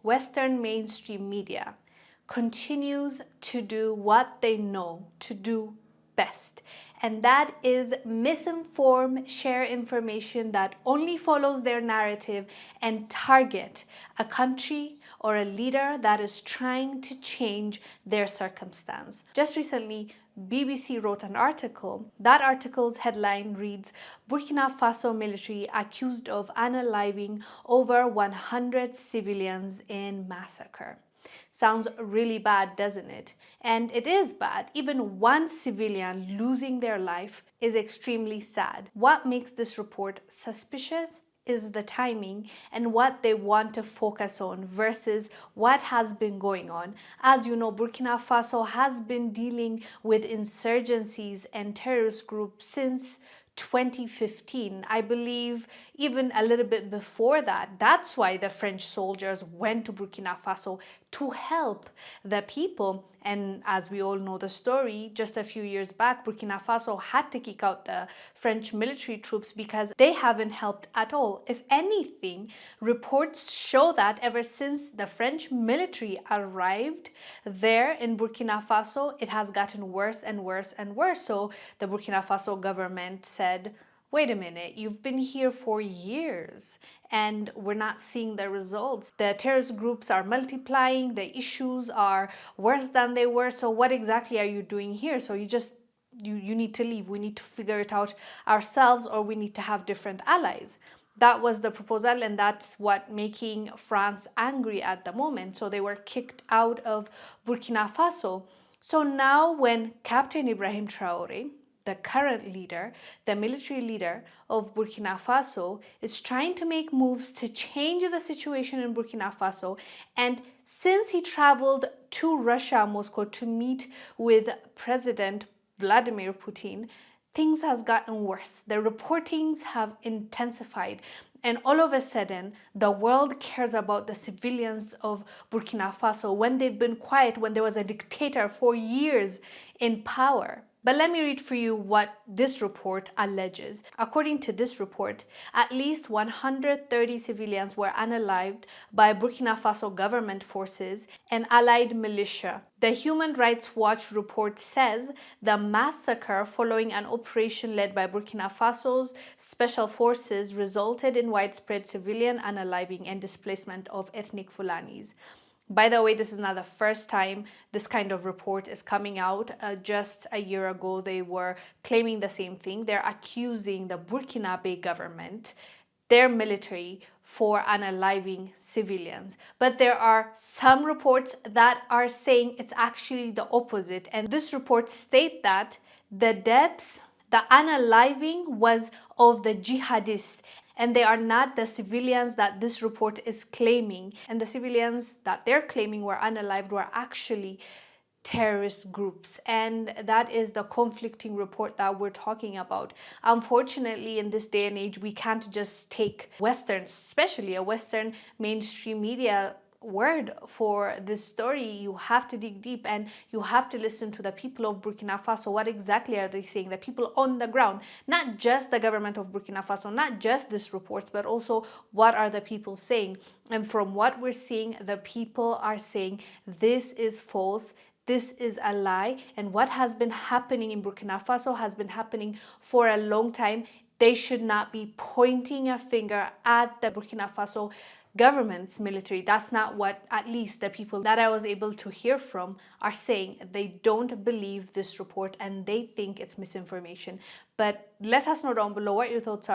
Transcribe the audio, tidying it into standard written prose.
Western mainstream media continues to do what they know to do best, and that is misinform, share information that only follows their narrative and target a country or a leader that is trying to change their circumstance. Just recently, BBC wrote an article. That article's headline reads, Burkina Faso military accused of unaliving over 100 civilians in massacre. Sounds really bad, doesn't it? And it is bad. Even one civilian losing their life is extremely sad. What makes this report suspicious is the timing and what they want to focus on versus what has been going on. As you know, Burkina Faso has been dealing with insurgencies and terrorist groups since 2015. I believe even a little bit before that. That's why the French soldiers went to Burkina Faso to help the people. And as we all know the story, just a few years back, Burkina Faso had to kick out the French military troops because they haven't helped at all. If anything, reports show that ever since the French military arrived there in Burkina Faso, it has gotten worse and worse and worse. So the Burkina Faso government said, wait a minute, you've been here for years and we're not seeing the results. The terrorist groups are multiplying, the issues are worse than they were, so what exactly are you doing here? So you need to leave. We need to figure it out ourselves, or we need to have different allies. That was the proposal, and that's what making France angry at the moment. So they were kicked out of Burkina Faso. So now when Captain Ibrahim Traore, the current leader, the military leader of Burkina Faso, is trying to make moves to change the situation in Burkina Faso. And since he traveled to Russia, Moscow, to meet with President Vladimir Putin, things has gotten worse. The reportings have intensified. And all of a sudden, the world cares about the civilians of Burkina Faso when they've been quiet, when there was a dictator for years in power. But let me read for you what this report alleges. According to this report, at least 130 civilians were unalived by Burkina Faso government forces and allied militia. The Human Rights Watch report says the massacre following an operation led by Burkina Faso's special forces resulted in widespread civilian unaliving and displacement of ethnic Fulanis. By the way, this is not the first time this kind of report is coming out. Just a year ago, they were claiming the same thing. They're accusing the Burkinabe government, their military, for unaliving civilians. But there are some reports that are saying it's actually the opposite. And this report states that the deaths, the unaliving was of the jihadists, and they are not the civilians that this report is claiming. And the civilians that they're claiming were unalived were actually terrorist groups. And that is the conflicting report that we're talking about. Unfortunately, in this day and age, we can't just take Western, especially a Western mainstream media word for this story. You have to dig deep and you have to listen to the people of Burkina Faso. What exactly are they saying? The people on the ground, not just the government of Burkina Faso, not just these reports, but also what are the people saying. And from what we're seeing, the people are saying this is false, this is a lie, and what has been happening in Burkina Faso has been happening for a long time. They should not be pointing a finger at the Burkina Faso government's military. That's not what, at least the people that I was able to hear from, are saying. They don't believe this report and they think it's misinformation. But let us know down below what your thoughts are.